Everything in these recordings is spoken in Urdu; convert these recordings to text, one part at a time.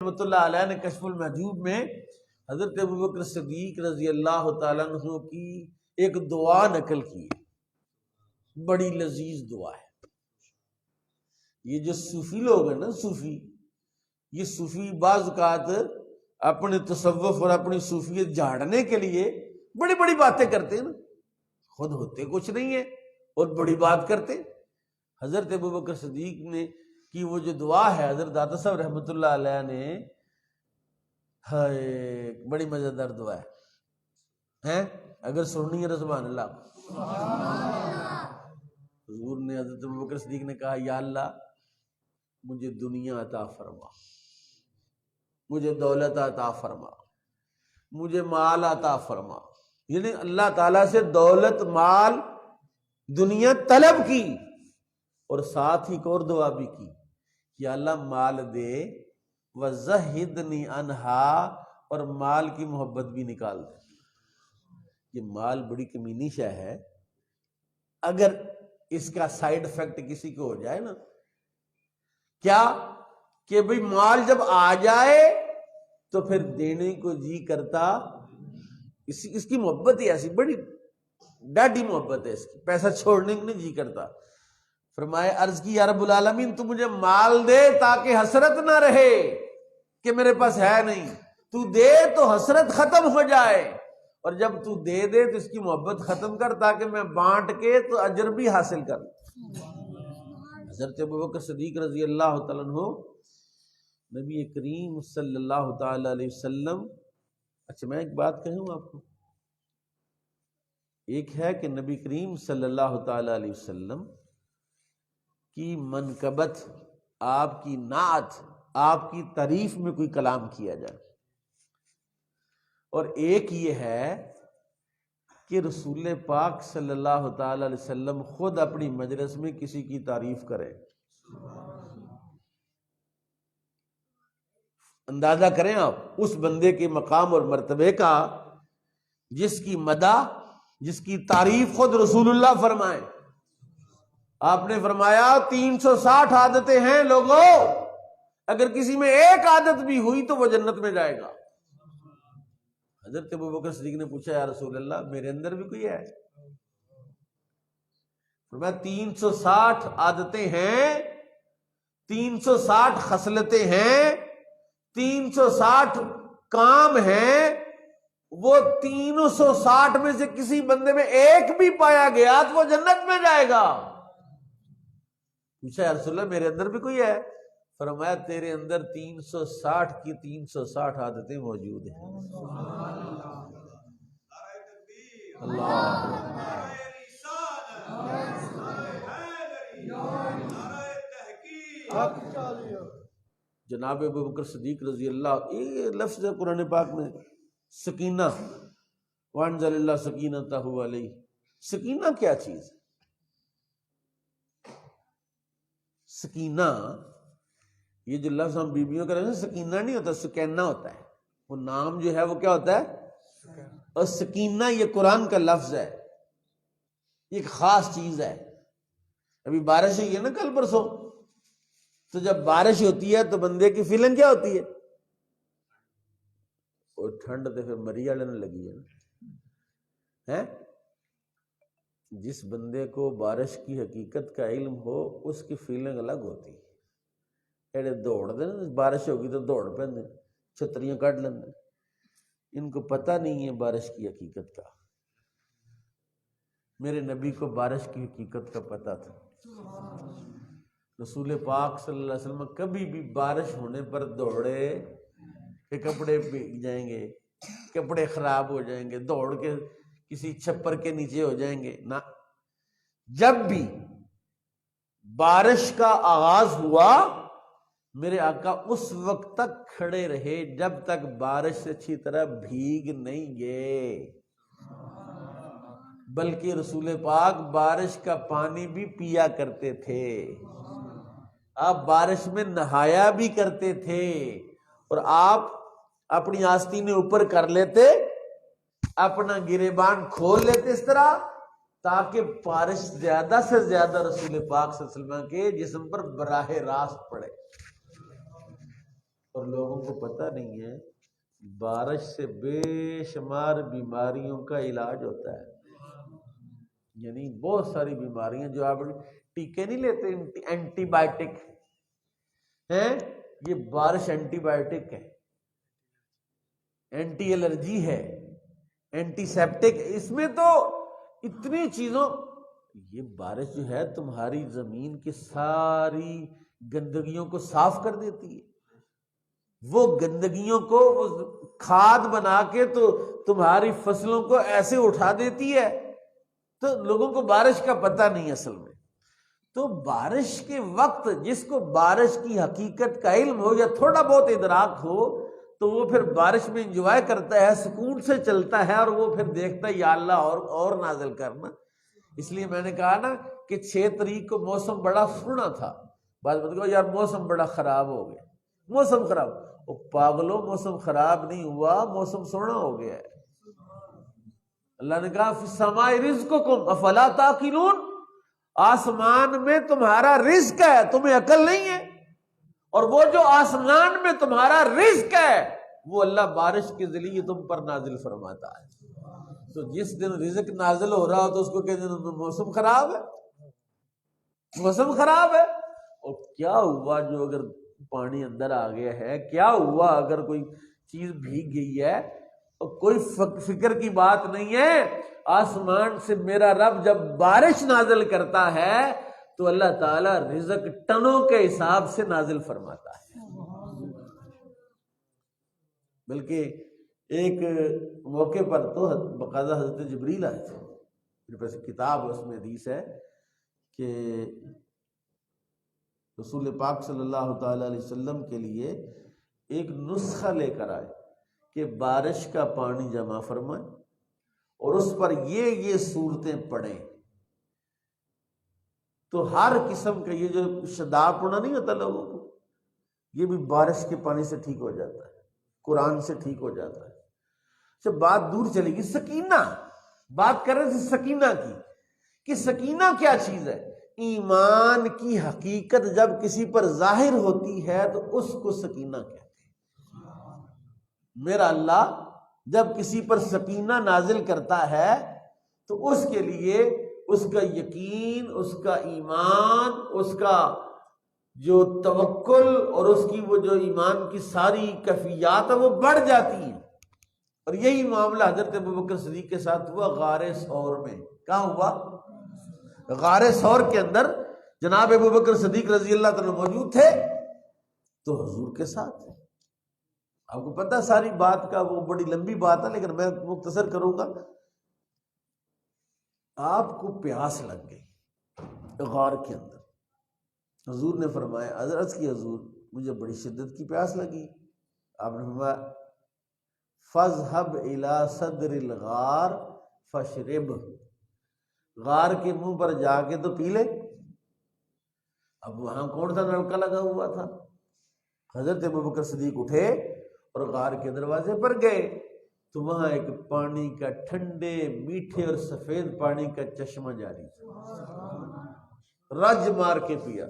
رحمۃ اللہ علیہ نے کشف المحجوب میں حضرت ابوبکر صدیق رضی اللہ تعالیٰ عنہ کی ایک دعا نقل کی ہے، بڑی لذیذ دعا ہے۔ یہ جو صوفی لوگ ہیں نا، یہ صوفی بعض اوقات اپنے تصوف اور اپنی صوفیت جھاڑنے کے لیے بڑی بڑی باتیں کرتے ہیں نا، خود ہوتے کچھ نہیں ہے اور بڑی بات کرتے۔ حضرت ابوبکر صدیق نے کی وہ جو دعا ہے، حضرت داتا صاحب رحمۃ اللہ علیہ نے، بڑی مزیدار دعا ہے، اگر سننی ہے سبحان اللہ۔ حضور نے، حضرت ابوبکر صدیق نے کہا، یا اللہ مجھے دنیا عطا فرما، مجھے دولت عطا فرما، مجھے مال عطا فرما۔ یعنی اللہ تعالیٰ سے دولت، مال، دنیا طلب کی، اور ساتھ ہی ایک اور دعا بھی کی، یا اللہ مال دے وَزَهِّدْنِي عَنْهَا، اور مال کی محبت بھی نکال دے۔ یہ مال بڑی کمینی شے ہے، اگر اس کا سائیڈ افیکٹ کسی کو ہو جائے نا، کیا کہ بھئی مال جب آ جائے تو پھر دینے کو جی کرتا، اس کی محبت ہی ایسی بڑی ڈاڈی محبت ہے، اس کی پیسہ چھوڑنے کو نہیں جی کرتا۔ فرمائے، عرض کی، یا رب العالمین تو مجھے مال دے تاکہ حسرت نہ رہے کہ میرے پاس ہے نہیں، تو دے تو حسرت ختم ہو جائے، اور جب تو دے دے تو اس کی محبت ختم کر تاکہ میں بانٹ کے تو اجر بھی حاصل کر۔ حضرت ابوبکر صدیق رضی اللہ تعالیٰ عنہ نبی کریم صلی اللہ تعالی علیہ وسلم، اچھا میں ایک بات کہوں آپ کو، ایک ہے کہ نبی کریم صلی اللہ تعالی علیہ وسلم کی منقبت، آپ کی نعت، آپ کی تعریف میں کوئی کلام کیا جائے، اور ایک یہ ہے کہ رسول پاک صلی اللہ تعالی علیہ وسلم خود اپنی مجلس میں کسی کی تعریف کرے۔ اندازہ کریں آپ اس بندے کے مقام اور مرتبے کا، جس کی مدح، جس کی تعریف خود رسول اللہ فرمائیں۔ آپ نے فرمایا 360 عادتیں ہیں لوگوں، اگر کسی میں ایک عادت بھی ہوئی تو وہ جنت میں جائے گا۔ حضرت ابوبکر صدیق نے پوچھا، یا رسول اللہ میرے اندر بھی کوئی ہے؟ فرمایا 360 عادتیں ہیں، 360 خصلتیں ہیں، 360 کام ہیں، وہ 360 میں سے کسی بندے میں ایک بھی پایا گیا تو وہ جنت میں جائے گا۔ پوچھا، یا رسول اللہ میرے اندر بھی کوئی ہے؟ فرمایا تیرے اندر 360 کی 360 عادتیں موجود ہیں۔ اللہ جناب ابوبکر صدیق رضی اللہ، یہ لفظ ہے قرآن پاک میں، سکینہ، وانزل اللہ سکینتہ علیہ۔ سکینہ کیا چیز ہے؟ سکینہ، یہ جو لفظ ہم بیویوں کا لفظ سکینہ نہیں ہوتا، سکینہ ہوتا ہے، وہ نام جو ہے وہ کیا ہوتا ہے، اور سکینہ یہ قرآن کا لفظ ہے، یہ ایک خاص چیز ہے۔ ابھی بارش ہوئی ہے نا کل پرسوں، تو جب بارش ہوتی ہے تو بندے کی فیلنگ کیا ہوتی ہے؟ اور ٹھنڈ تو پھر مری والے نے لگی ہے۔ جس بندے کو بارش کی حقیقت کا علم ہو اس کی فیلنگ الگ ہوتی ہے۔ ایڈے دوڑ دیں، بارش ہوگی تو دوڑ پہ چھتریاں کٹ لیں، ان کو پتہ نہیں ہے بارش کی حقیقت کا۔ میرے نبی کو بارش کی حقیقت کا پتہ تھا۔ رسول پاک صلی اللہ علیہ وسلم کبھی بھی بارش ہونے پر دوڑے کہ کپڑے بھیگ جائیں گے، کپڑے خراب ہو جائیں گے، دوڑ کے کسی چھپر کے نیچے ہو جائیں گے، نہ، جب بھی بارش کا آغاز ہوا میرے آقا اس وقت تک کھڑے رہے جب تک بارش سے اچھی طرح بھیگ نہیں گئے، بلکہ رسول پاک بارش کا پانی بھی پیا کرتے تھے، آپ بارش میں نہایا بھی کرتے تھے، اور آپ اپنی آستینیں اوپر کر لیتے، اپنا گریبان کھول لیتے اس طرح تاکہ بارش زیادہ سے زیادہ رسول پاک صلی اللہ علیہ وسلم کے جسم پر براہ راست پڑے، اور لوگوں کو پتہ نہیں ہے بارش سے بے شمار بیماریوں کا علاج ہوتا ہے. یعنی بہت ساری بیماریاں جو آپ ٹیکے نہیں لیتے اینٹی بائیوٹک ہیں، یہ بارش اینٹی بائیوٹک ہے، اینٹی الرجی ہے، اینٹی سیپٹک. اس میں تو اتنی چیزوں، یہ بارش جو ہے تمہاری زمین کی ساری گندگیوں کو صاف کر دیتی ہے. وہ گندگیوں کو وہ کھاد بنا کے تو تمہاری فصلوں کو ایسے اٹھا دیتی ہے. تو لوگوں کو بارش کا پتہ نہیں اصل میں. تو بارش کے وقت جس کو بارش کی حقیقت کا علم ہو یا تھوڑا بہت ادراک ہو تو وہ پھر بارش میں انجوائے کرتا ہے، سکون سے چلتا ہے، اور وہ پھر دیکھتا ہے یا اللہ اور نازل کرنا. اس لیے میں نے کہا نا کہ 6 تاریخ کو موسم بڑا سونا تھا. بعض بات یار موسم بڑا خراب ہو گیا، موسم خراب. او پاگلو، موسم خراب نہیں ہوا، موسم سونا ہو گیا ہے. اللہ نے کہا فی السماء رزقکم افلا تعقلون، آسمان میں تمہارا رزق ہے، تمہیں عقل نہیں ہے. اور وہ جو آسمان میں تمہارا رزق ہے وہ اللہ بارش کے ذریعے تم پر نازل فرماتا ہے. تو جس دن رزق نازل ہو رہا ہو تو اس کو کہتے ہیں موسم خراب ہے، موسم خراب ہے. اور کیا ہوا جو اگر پانی اندر آ گیا ہے، کیا ہوا اگر کوئی چیز بھیگ گئی ہے، اور کوئی فکر کی بات نہیں ہے. آسمان سے میرا رب جب بارش نازل کرتا ہے تو اللہ تعالیٰ رزق ٹنوں کے حساب سے نازل فرماتا ہے. بلکہ ایک موقع پر تو باقاعدہ حضرت جبریل آئے تھے. میرے پاس کتاب اس میں حدیث ہے کہ رسول پاک صلی اللہ تعالی علیہ وسلم کے لیے ایک نسخہ لے کر آئے کہ بارش کا پانی جمع فرمائیں اور اس پر یہ صورتیں پڑھیں. تو ہر قسم کا یہ جو شداب پڑھنا نہیں ہوتا لوگوں کو، یہ بھی بارش کے پانی سے ٹھیک ہو جاتا ہے، قرآن سے ٹھیک ہو جاتا ہے. اچھا بات دور چلے گی. سکینہ بات کر رہے تھے سکینہ کی کہ سکینہ کیا چیز ہے. ایمان کی حقیقت جب کسی پر ظاہر ہوتی ہے تو اس کو سکینہ کہتے ہیں. میرا اللہ جب کسی پر سکینہ نازل کرتا ہے تو اس کے لیے اس کا یقین، اس کا ایمان، اس کا جو توکل اور اس کی وہ جو ایمان کی ساری کیفیات وہ بڑھ جاتی ہیں. اور یہی معاملہ حضرت ابوبکر صدیق کے ساتھ ہوا غار ثور میں. کہاں ہوا؟ غار ثور کے اندر جناب ابوبکر صدیق رضی اللہ تعالیٰ موجود تھے تو حضور کے ساتھ. آپ کو پتہ ساری بات کا، وہ بڑی لمبی بات ہے لیکن میں مختصر کروں گا. آپ کو پیاس لگ گئی غار کے اندر، حضور نے فرمایا عرض کی حضور مجھے بڑی شدت کی پیاس لگی. آپ نے فرمایا فاذهب الى صدر الغار فاشرب، غار کے منہ پر جا کے تو پی لے. اب وہاں کون سا نلکا لگا ہوا تھا؟ حضرت ابوبکر صدیق اٹھے اور غار کے دروازے پر گئے تو وہاں ایک پانی کا ٹھنڈے میٹھے اور سفید پانی کا چشمہ جاری تھا. رج مار کے پیا،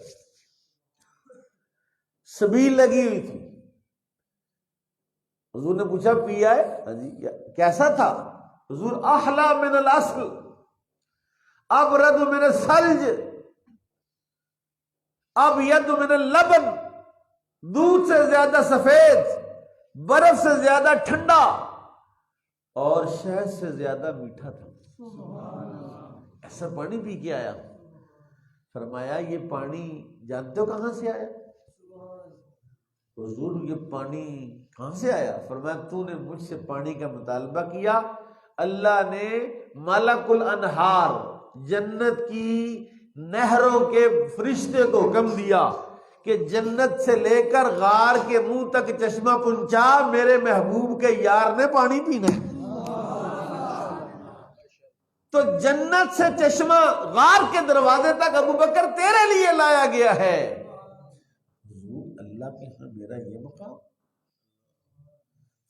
سبیل لگی ہوئی تھی. حضور نے پوچھا پیا ہے؟ ہاں جی. کیسا تھا؟ حضور احلا من الاصل ابرد من الثلج ابید من اللبن، دودھ سے زیادہ سفید، برف سے زیادہ ٹھنڈا اور شہد سے زیادہ میٹھا تھا. ایسا پانی پی کے آیا. فرمایا یہ پانی جانتے ہو کہاں سے آیا؟ حضور یہ پانی کہاں سے آیا؟ فرمایا تو نے مجھ سے پانی کا مطالبہ کیا، اللہ نے ملک الانہار جنت کی نہروں کے فرشتے کو حکم دیا کہ جنت سے لے کر غار کے منہ تک چشمہ پہنچا، میرے محبوب کے یار نے پانی پینا ہے. تو جنت سے چشمہ غار کے دروازے تک ابوبکر تیرے لیے لایا گیا ہے. اللہ کے ہاں میرا یہ مقام.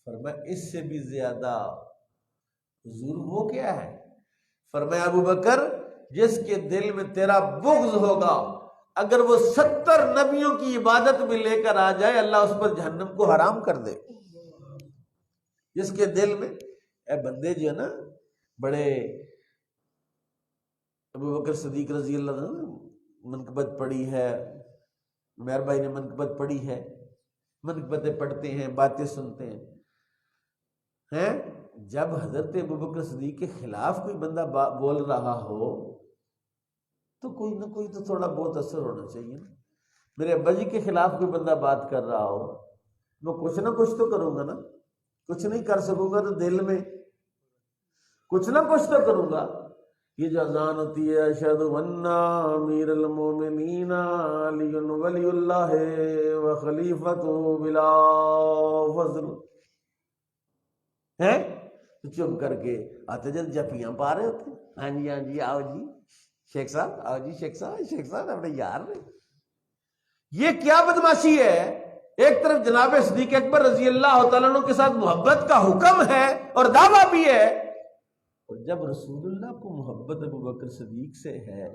فرمایا اس سے بھی زیادہ. حضور وہ کیا ہے؟ فرمایا ابوبکر جس کے دل میں تیرا بغض ہوگا اگر وہ 70 نبیوں کی عبادت بھی لے کر آ جائے اللہ اس پر جہنم کو حرام کر دے. جس کے دل میں اے بندے جو ہے نا بڑے ابو بکر صدیق رضی اللہ عنہ منقبت پڑھی ہے، مہر بھائی نے منقبت پڑھی ہے، منقبتیں پڑھتے ہیں، باتیں سنتے ہیں. جب حضرت ابو بکر صدیق کے خلاف کوئی بندہ بول رہا ہو تو کوئی نہ کوئی تو تھوڑا بہت اثر ہونا چاہیے نا. میرے ابا جی کے خلاف کوئی بندہ بات کر رہا ہو میں کچھ نہ کچھ تو کروں گا نا. کچھ نہیں کر سکوں گا تو دل میں کچھ نہ کچھ تو کروں گا. یہ جو اذان ہوتی ہے اشہد ان امیر المومنین علی ولی اللہ وخلیفۃ بلا فضل ہے، تو چپ کر کے آتے جب جپیاں پا رہے ہوتے، ہاں جی ہاں جی آؤ جی شیخ صاحب، آؤ جی شیخ صاحب اپنے یار نے. یہ کیا بدماشی ہے؟ ایک طرف جناب صدیق اکبر رضی اللہ تعالیٰ عنہ کے ساتھ محبت کا حکم ہے اور دعویٰ بھی ہے، اور جب رسول اللہ کو محبت ابو بکر صدیق سے ہے.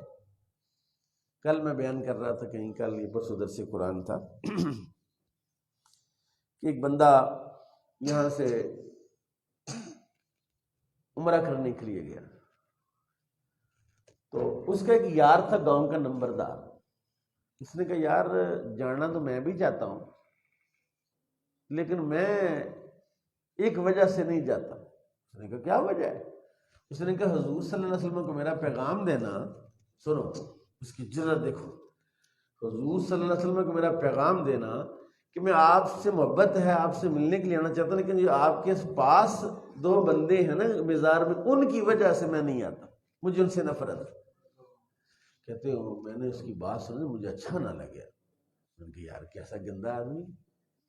کل میں بیان کر رہا تھا کہیں، کل یہ پرسوں درس قرآن تھا کہ ایک بندہ یہاں سے عمرہ کرنے کے لیے گیا تو اس کا ایک یار تھا گاؤں کا نمبردار. اس نے کہا یار جانا تو میں بھی چاہتا ہوں لیکن میں ایک وجہ سے نہیں جاتا. اس نے کہا کیا وجہ ہے؟ اس نے کہا حضور صلی اللہ علیہ وسلم کو میرا پیغام دینا. سنو اس کی جرأت دیکھو. حضور صلی اللہ علیہ وسلم کو میرا پیغام دینا کہ میں آپ سے محبت ہے، آپ سے ملنے کے لیے آنا چاہتا ہوں، لیکن جو آپ کے پاس 2 بندے ہیں نا مزار میں ان کی وجہ سے میں نہیں آتا، مجھے ان سے نفرت ہے. کہتے ہو میں نے اس کی بات سنی مجھے اچھا نہ لگا. میں نے کہا یار کیسا گندا آدمی،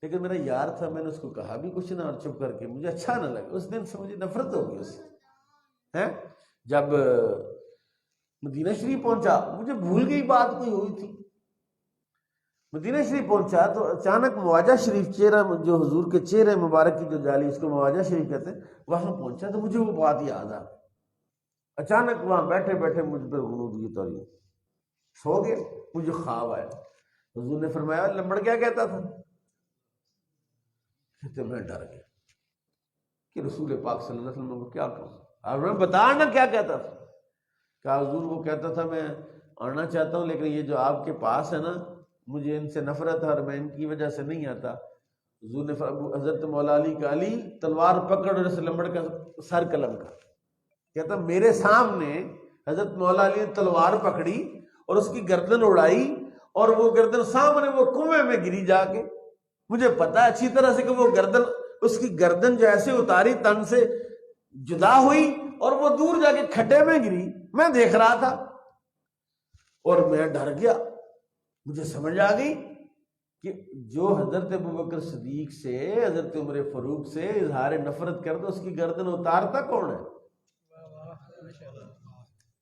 لیکن میرا یار تھا میں نے اس کو کہا بھی کچھ نہ اور چپ کر کے مجھے اچھا نہ لگا. اس دن سے مجھے نفرت ہو گئی اس سے. جب مدینہ شریف پہنچا مجھے بھول گئی بات کوئی ہوئی تھی. مدینہ شریف پہنچا تو اچانک مواجہ شریف چہرہ جو حضور کے چہرے مبارک کی جو جالی اس کو مواجہ شریف کہتے ہیں وہاں پہنچا تو مجھے وہ بات یاد آ. اچانک وہاں بیٹھے بیٹھے مجھ پر غنودگی توری، سو گئے. مجھے خواب آیا. حضور نے فرمایا لمبڑ کیا کہتا تھا؟ کہتے میں ڈر گیا کہ رسول پاک صلی اللہ علیہ وسلم کو کیا کہوں. آپ نے بتانا کیا کہتا تھا؟ کہا حضور وہ کہتا تھا میں آنا چاہتا ہوں لیکن یہ جو آپ کے پاس ہے نا مجھے ان سے نفرت ہے اور میں ان کی وجہ سے نہیں آتا. حضور نے حضرت مولا علی کا علی تلوار پکڑ اور اس لمبڑ کا سر قلم کا. کہتا میرے سامنے حضرت مولا علی نے تلوار پکڑی اور اس کی گردن اڑائی اور وہ گردن سامنے وہ کنویں میں گری جا کے. مجھے پتا اچھی طرح سے کہ وہ گردن اس کی گردن جو ایسے اتاری تن سے جدا ہوئی اور وہ دور جا کے کھڈے میں گری. میں دیکھ رہا تھا اور میں ڈر گیا. مجھے سمجھ آ گئی کہ جو حضرت ابوبکر صدیق سے حضرت عمر فاروق سے اظہار نفرت کر دو اس کی گردن اتارتا کون ہے؟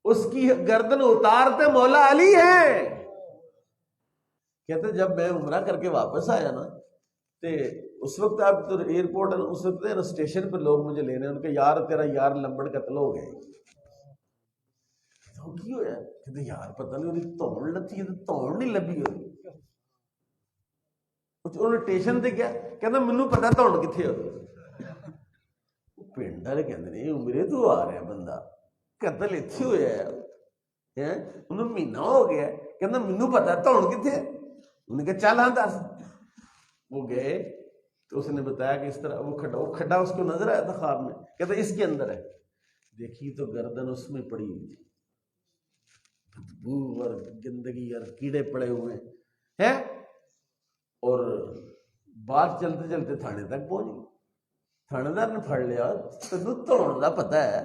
اس کی گردن اتارتے مولا علی ہیں. کہتے جب میں عمرہ کر کے واپس آیا نا تے اس وقت آپ تو ایئرپورٹ اس وقت اسٹیشن پہ لوگ مجھے لینے ان کے یار تیرا یار لمبڑ قتل ہو گئے. کی ہویا کہتے یار پتہ نہیں انہیں توڑ لتی ہے تو توڑ نہیں لبھی ہوئی. انہوں نے ٹیشن تے کیا کہنا مینوں پتا توڑ کتنے ہو. پنڈ والے کہتے نہیں عمرے تو آ رہا بندہ قتل اتنے ہوا ہے انہوں مہینہ ہو گیا کہنا مینوں پتا توڑ کتنے. انہوں نے کہا چل ہاں دس. وہ گئے تو اس نے بتایا کہ اس طرح وہ کھڈا اس کو نظر آیا تھا خواب میں. کہتا اس کے اندر ہے. دیکھی تو گردن اس میں پڑی ہوئی تھی، بدبو اور گندگی اور کیڑے پڑے ہوئے ہیں. اور بات چلتے چلتے تھانے تک پہنچی. تھانے دار نے پھڑ لیا تینوں توڑ دا پتا ہے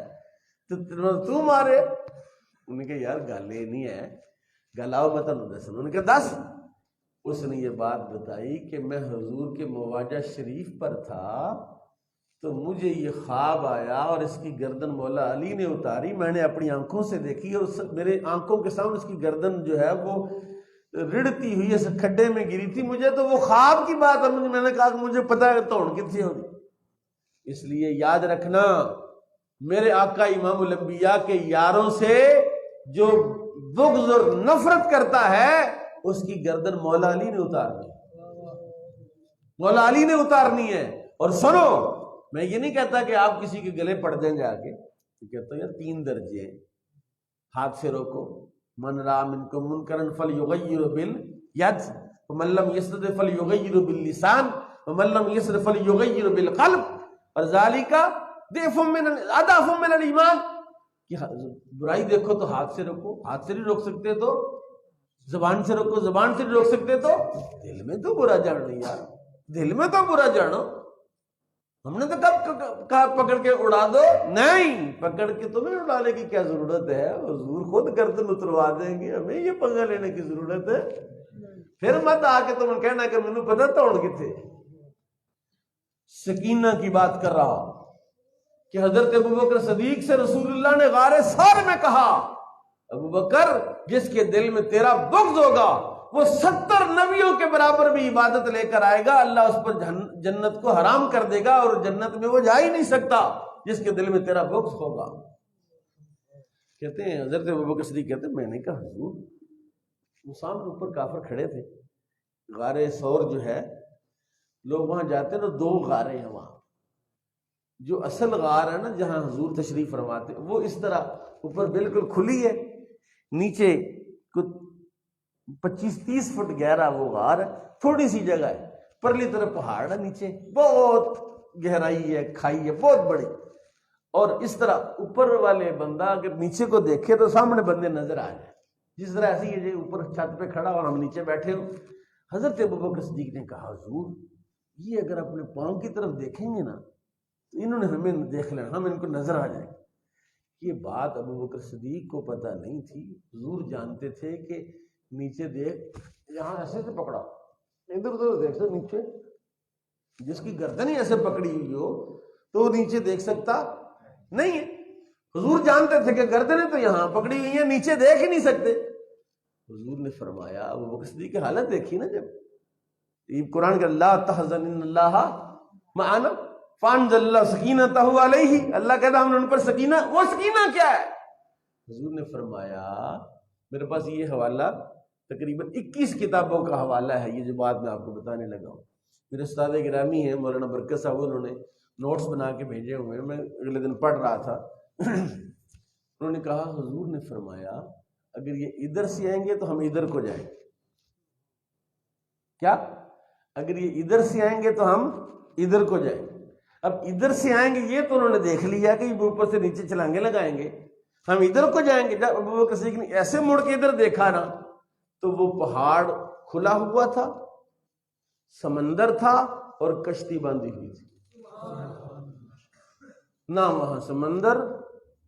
تو مارے. انہوں نے کہا یار گل یہ نہیں ہے گل آؤ میں تمہیں دس. انہوں نے کہا دس. اس نے یہ بات بتائی کہ میں حضور کے مواجہ شریف پر تھا تو مجھے یہ خواب آیا اور اس کی گردن مولا علی نے اتاری. میں نے اپنی آنکھوں سے دیکھی اور میرے آنکھوں کے سامنے اس کی گردن جو ہے وہ رڑتی ہوئی اس کھڈے میں گری تھی. مجھے تو وہ خواب کی بات ہے. میں نے کہا کہ مجھے پتا ہے توڑ کتنی ہوگی. اس لیے یاد رکھنا میرے آقا امام الانبیاء کے یاروں سے جو بغض اور نفرت کرتا ہے اس کی گردن مولا علی نے اتارنی، مولا علی نے اتارنی ہے۔ اور سنو، میں یہ نہیں کہتا کہ آپ کسی کے گلے پڑ جائیں جا کے، کہتا ہوں یار 3 درجے ہیں، ہاتھ سے روکو، من رأى منکم منکرا فلیغیر بالید ومن لم یستطع فلیغیر باللسان ومن لم یستطع فلیغیر بالقلب وذالک اضعف من الایمان۔ کہ برائی دیکھو تو ہاتھ سے روکو، ہاتھ سے نہیں روک سکتے تو زبان سے روکو، زبان سے نہیں روک سکتے تو دل میں تو برا جانو یار، دل میں تو برا جانو۔ ہم نے تو کب کہا پکڑ کے اڑا دو، نہیں، پکڑ کے تمہیں اڑانے کی کیا ضرورت ہے، حضور خود گردن اتروا دیں گے، ہمیں یہ پنگا لینے کی ضرورت ہے؟ پھر مت آ کے تم کہنا کہ مجھے پتہ توڑ کے تھے۔ سکینہ کی بات کر رہا ہوں کہ حضرت ابوبکر صدیق سے رسول اللہ نے غار ثور میں کہا، ابوبکر جس کے دل میں تیرا بغض ہوگا وہ 70 نبیوں کے برابر بھی عبادت لے کر آئے گا، اللہ اس پر جنت کو حرام کر دے گا اور جنت میں وہ جا ہی نہیں سکتا جس کے دل میں تیرا بغض ہوگا۔ کہتے ہیں حضرت ابوبکر صدیق کہتے ہیں میں نے کہا حضور، وہ سامنے اوپر کافر کھڑے تھے، غار ثور جو ہے لوگ وہاں جاتے ہیں نا، 2 غاریں ہیں وہاں، جو اصل غار ہے نا جہاں حضور تشریف فرماتے وہ اس طرح اوپر بالکل کھلی ہے، نیچے کچھ 25-30 فٹ گہرا وہ غار ہے، تھوڑی سی جگہ ہے، پرلی طرف پہاڑ ہے، نیچے بہت گہرائی ہے، کھائی ہے بہت بڑی، اور اس طرح اوپر والے بندہ اگر نیچے کو دیکھے تو سامنے بندے نظر آ جائے، جس طرح ایسی یہ اوپر چھت پہ کھڑا اور ہم نیچے بیٹھے ہوں۔ حضرت ابوبکر صدیق نے کہا حضور یہ اگر اپنے پاؤں کی طرف دیکھیں گے نا تو انہوں نے ہمیں دیکھ لینا، ہم ان کو نظر آ جائیں گے۔ یہ بات ابوبکر صدیق کو پتہ نہیں تھی، حضور جانتے تھے کہ نیچے دیکھ، یہاں ایسے سے پکڑا، ادھر ادھر دیکھ سکتا، نیچے جس کی گردن ہی ایسے پکڑی ہوئی ہو تو وہ نیچے دیکھ سکتا نہیں ہے۔ حضور جانتے تھے کہ گردنیں تو یہاں پکڑی ہوئی ہیں، نیچے دیکھ ہی نہیں سکتے۔ حضور نے فرمایا، ابوبکر صدیق کی حالت دیکھی نا، جب قرآن کا لا تحزن ان اللہ معنا فانزل اللہ سکینتہ علیہ، اللہ کہتا ہم نے ان پر سکینہ، وہ سکینہ کیا ہے؟ حضور نے فرمایا میرے پاس یہ حوالہ تقریباً 21 کتابوں کا حوالہ ہے، یہ جو بات میں آپ کو بتانے لگا ہوں، میرے استاد گرامی ہیں مولانا برکت صاحب، انہوں نے نوٹس بنا کے بھیجے ہوئے ہیں، میں اگلے دن پڑھ رہا تھا۔ انہوں نے کہا حضور نے فرمایا اگر یہ ادھر سے آئیں گے تو ہم ادھر کو جائیں، کیا اگر یہ ادھر سے آئیں گے تو ہم ادھر کو جائیں۔ اب ادھر سے آئیں گے یہ تو انہوں نے دیکھ لیا کہ یہ اوپر سے نیچے چھلانگے لگائیں گے، ہم ادھر کو جائیں گے۔ جب ابوبکر صدیق نے ایسے مڑ کے ادھر دیکھا نا تو وہ پہاڑ کھلا ہوا تھا، سمندر تھا اور کشتی باندھی ہوئی تھی، نہ وہاں سمندر،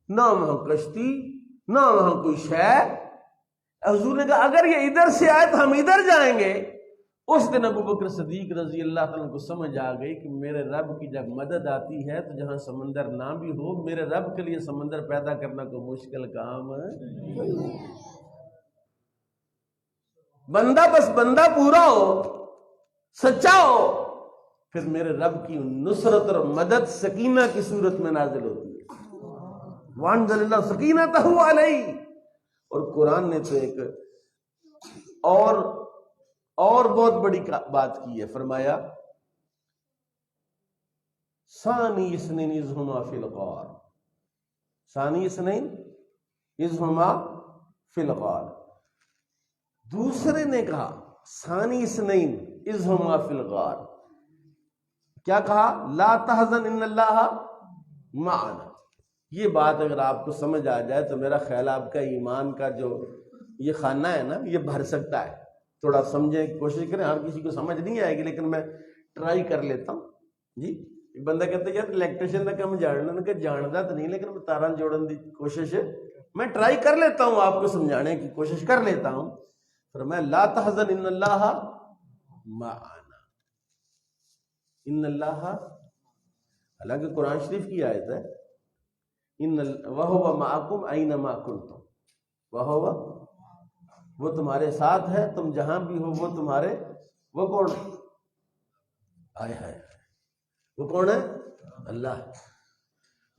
نہ وہاں کشتی، نہ وہاں کوئی شے۔ حضور نے کہا اگر یہ ادھر سے آئے تو ہم ادھر جائیں گے۔ اس دن ابوبکر صدیق رضی اللہ تعالیٰ کو سمجھ آ گئی کہ میرے رب کی جب مدد آتی ہے تو جہاں سمندر نہ بھی ہو، میرے رب کے لیے سمندر پیدا کرنا کوئی مشکل کام ہے۔ بندہ بس بندہ پورا ہو، سچا ہو، پھر میرے رب کی نصرت اور مدد سکینہ کی صورت میں نازل ہوتی ہے۔ وانزل اللہ سکینتہ علیہ۔ اور قرآن نے تو ایک اور بہت بڑی بات کی ہے، فرمایا ثانی اثنین اذ ہما فی الغار، ثانی اثنین اذ ہما فی الغار۔ دوسرے نے کہا ثانی اثنین اذ ہما فی الغار، کیا کہا؟ لا تحزن ان اللہ معنا۔ یہ بات اگر آپ کو سمجھ آ جائے تو میرا خیال آپ کا ایمان کا جو یہ خانہ ہے نا یہ بھر سکتا ہے۔ تھوڑا سمجھیں، کوشش کریں، ہر کسی کو سمجھ نہیں آئے گی لیکن میں ٹرائی کر لیتا ہوں۔ جی ایک بندہ کہتا ہے یار الیکٹریشن کا کم جاننا کہ جانتا تو نہیں لیکن میں تاراں جوڑن دی کوشش ہے، میں ٹرائی کر لیتا ہوں، آپ کو سمجھانے کی کوشش کر لیتا ہوں۔ فرمایا لا تحزن ان اللہ معنا، ان اللہ، حالانکہ قرآن شریف کی آیت ہے وَهُوَ مَعَكُمْ أَيْنَمَا كُنْتُمْ، وہ تمہارے ساتھ ہے تم جہاں بھی ہو، وہ تمہارے، وہ کون ہے؟ آئے ہائے، وہ کون ہے؟ اللہ۔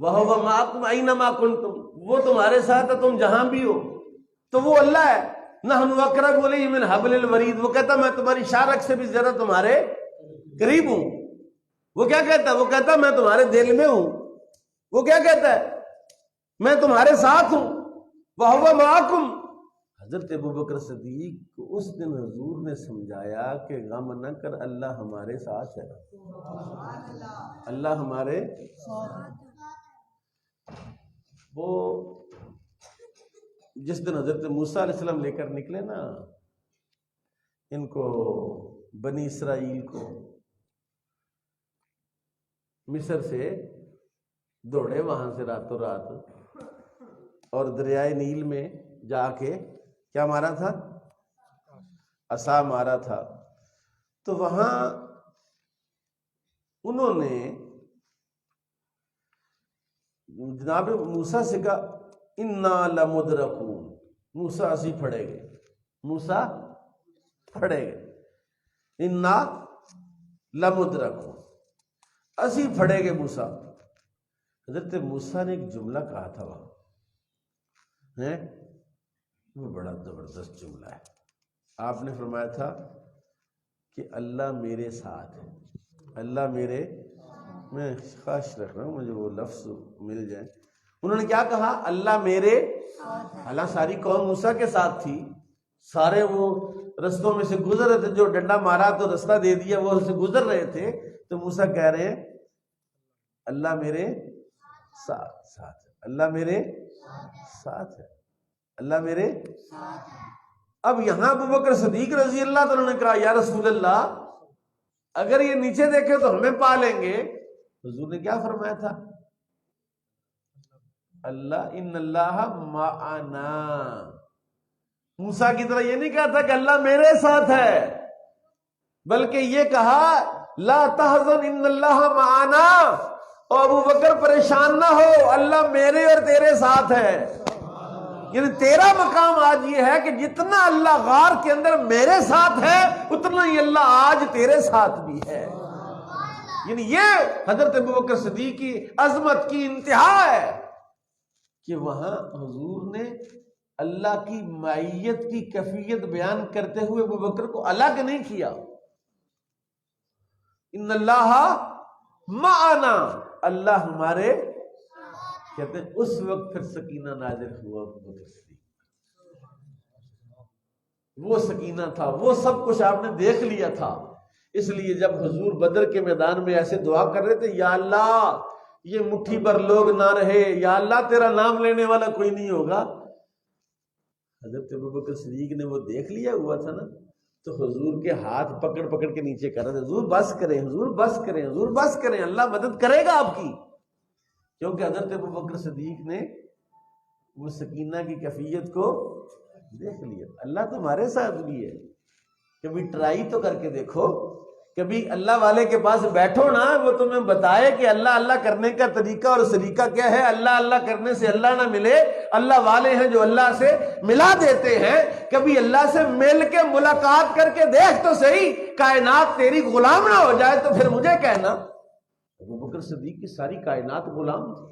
وَهُوَ مَعَكُمْ أَيْنَمَا كُنْتُمْ، وہ تمہارے ساتھ ہے تم جہاں بھی ہو، تو وہ اللہ ہے۔ نحن اقرب الیہ من حبل الورید، وہ کہتا میں تمہاری شارک سے بھی زیادہ تمہارے قریب ہوں۔ وہ کیا کہتا ہے؟ وہ کہتا میں تمہارے دل میں ہوں۔ وہ کیا کہتا ہے؟ میں تمہارے ساتھ ہوں۔ وَهُوَ مَعَكُمْ۔ حضرت ابوبکر صدیق کو اس دن حضور نے سمجھایا کہ غم نہ کر، اللہ ہمارے ساتھ ہے، اللہ ہمارے وہ جس دن حضرت موسیٰ علیہ السلام لے کر نکلے نا ان کو، بنی اسرائیل کو، مصر سے دوڑے وہاں سے راتوں رات، اور دریائے نیل میں جا کے کیا مارا تھا؟ عصا مارا تھا۔ تو وہاں انہوں نے جناب موسیٰ سے کہا انا لمدرکون، موسیٰ اسی پھڑے گئے، موسیٰ پھڑے گئے، انا لمدرکون، اسی پھڑے گئے موسیٰ۔ حضرت موسیٰ نے ایک جملہ کہا تھا وہاں، وہ بڑا زبردست جملہ ہے۔ آپ نے فرمایا تھا کہ اللہ میرے ساتھ ہے، اللہ میرے، میں خواہش رکھ رہا ہوں مجھے وہ لفظ مل جائے۔ انہوں نے کیا کہا؟ اللہ میرے، اللہ ساری قوم موسیٰ کے ساتھ تھی، سارے وہ رستوں میں سے گزر رہے تھے، جو ڈنڈا مارا تو رستہ دے دیا وہ سے گزر رہے تھے، تو موسیٰ کہہ رہے ہیں اللہ میرے ساتھ ہے، اللہ میرے ساتھ ہے، اللہ میرے۔ اب یہاں ابوبکر صدیق رضی اللہ تعالیٰ نے کہا یا رسول اللہ اگر یہ نیچے دیکھے تو ہمیں پا لیں گے۔ حضور نے کیا فرمایا تھا؟ اللہ ان اللہ معنا۔ موسیٰ کی طرح یہ نہیں کہا تھا کہ اللہ میرے ساتھ ہے، بلکہ یہ کہا لا تحزن ان اللہ معنا، اور ابوبکر پریشان نہ ہو، اللہ میرے اور تیرے ساتھ ہے۔ یعنی تیرا مقام آج یہ ہے کہ جتنا اللہ غار کے اندر میرے ساتھ ہے اتنا ہی اللہ آج تیرے ساتھ بھی ہے۔ یعنی یہ حضرت ابوبکر صدیق کی عظمت کی انتہا ہے کہ وہاں حضور نے اللہ کی معیت کی کیفیت بیان کرتے ہوئے ابوبکر کو الگ نہیں کیا۔ ان اللہ معنا، اللہ ہمارے، کہتے ہیں اس وقت پھر سکینہ نازل ہوا ابوبکر صدیق، وہ سکینہ تھا، وہ سب کچھ آپ نے دیکھ لیا تھا۔ اس لیے جب حضور بدر کے میدان میں ایسے دعا کر رہے تھے یا اللہ یہ مٹھی بھر لوگ نہ رہے، یا اللہ تیرا نام لینے والا کوئی نہیں ہوگا، حضرت ابوبکر صدیق نے وہ دیکھ لیا ہوا تھا نا، تو حضور کے ہاتھ پکڑ پکڑ کے نیچے کر رہے تھے، حضور بس کریں، حضور بس کریں، حضور بس کریں، اللہ مدد کرے گا آپ کی۔ کیونکہ حضرت ابوبکر صدیق نے وہ سکینہ کی کیفیت کو دیکھ لیا۔ اللہ تمہارے ساتھ بھی ہے، کبھی ٹرائی تو کر کے دیکھو، کبھی اللہ والے کے پاس بیٹھو نا، وہ تمہیں بتائے کہ اللہ اللہ کرنے کا طریقہ اور سلیقہ کیا ہے۔ اللہ اللہ کرنے سے اللہ نہ ملے، اللہ والے ہیں جو اللہ سے ملا دیتے ہیں۔ کبھی اللہ سے مل کے ملاقات کر کے دیکھ تو صحیح، کائنات تیری غلام نہ ہو جائے تو پھر مجھے کہنا۔ ابوبکر صدیق کی ساری کائنات غلام تھی،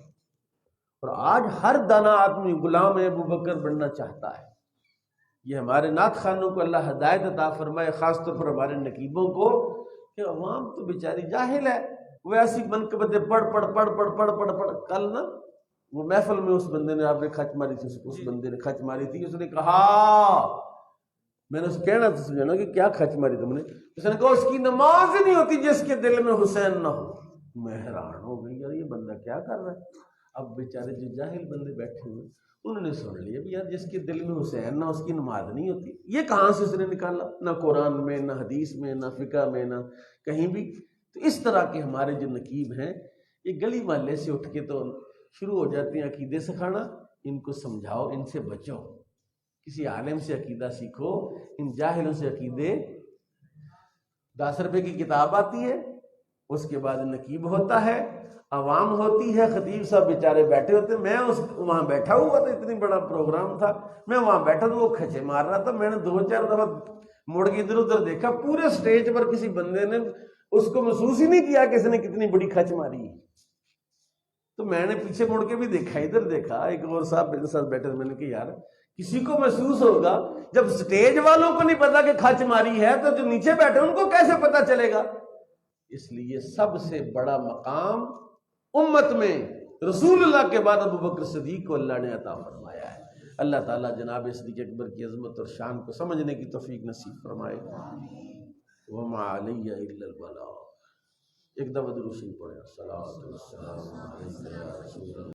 اور آج ہر دانا آدمی غلام ابوبکر بننا چاہتا ہے۔ یہ ہمارے نعت خوانوں کو اللہ ہدایت عطا فرمائے، خاص طور پر ہمارے نقیبوں کو، کہ عوام تو بیچاری جاہل ہے، وہ ایسی منقبتیں پڑھ پڑھ پڑھ پڑھ پڑھ پڑھ پڑھ۔ کل نا وہ محفل میں اس بندے نے، آپ نے کھچ ماری تھی، اس بندے نے کھچ ماری تھی، اس نے کہا، میں نے اس کہنا تھا سمجھانا کہ کیا کھچ ماری تم نے؟ اس نے کہا اس کی نماز ہی نہیں ہوتی جس کے دل میں حسین نہ ہو۔ میں حیران ہو گئی، یار یہ بندہ کیا کر رہا ہے؟ اب بیچارے جو جاہل بندے بیٹھے ہوئے انہوں نے سن لیا بھی یار جس کے دل میں حسین نہ اس کی نماز نہیں ہوتی۔ یہ کہاں سے اس نے نکالا؟ نہ قرآن میں، نہ حدیث میں، نہ فقہ میں، نہ کہیں بھی۔ تو اس طرح کے ہمارے جو نقیب ہیں یہ گلی محلے سے اٹھ کے تو شروع ہو جاتے ہیں عقیدے سکھانا۔ ان کو سمجھاؤ، ان سے بچو، کسی عالم سے عقیدہ سیکھو، ان جاہلوں سے عقیدے۔ 10 روپے کی کتاب آتی ہے، اس کے بعد نقیب ہوتا ہے، عوام ہوتی ہے، خطیب صاحب بیچارے بیٹھے ہوتے ہیں۔ میں وہاں بیٹھا ہوا تھا، اتنی بڑا پروگرام تھا، میں وہاں بیٹھا تو وہ کھچے مار رہا تھا۔ میں نے 2-4 دفعہ مڑ کے ادھر ادھر دیکھا، پورے سٹیج پر کسی بندے نے اس کو محسوس ہی نہیں کیا کہ اس نے کتنی بڑی کھچ ماری ہے۔ تو میں نے پیچھے مڑ کے بھی دیکھا، ادھر دیکھا، ایک اور صاحب میرے ساتھ بیٹھے، میں نے کہا یار کسی کو محسوس ہوگا، جب سٹیج والوں کو نہیں پتا کہ کھچ ماری ہے تو جو نیچے بیٹھے ان کو کیسے پتا چلے گا؟ اس لیے سب سے بڑا مقام امت میں رسول اللہ کے بعد ابو بکر صدیق کو اللہ نے عطا فرمایا ہے۔ اللہ تعالیٰ جناب صدیق اکبر کی عظمت اور شان کو سمجھنے کی توفیق نصیب فرمائے۔ وما علی الا البلاغ۔ ایک دفعہ درود شریف پڑھیں، الصلاۃ والسلام علیک یا رسول اللہ۔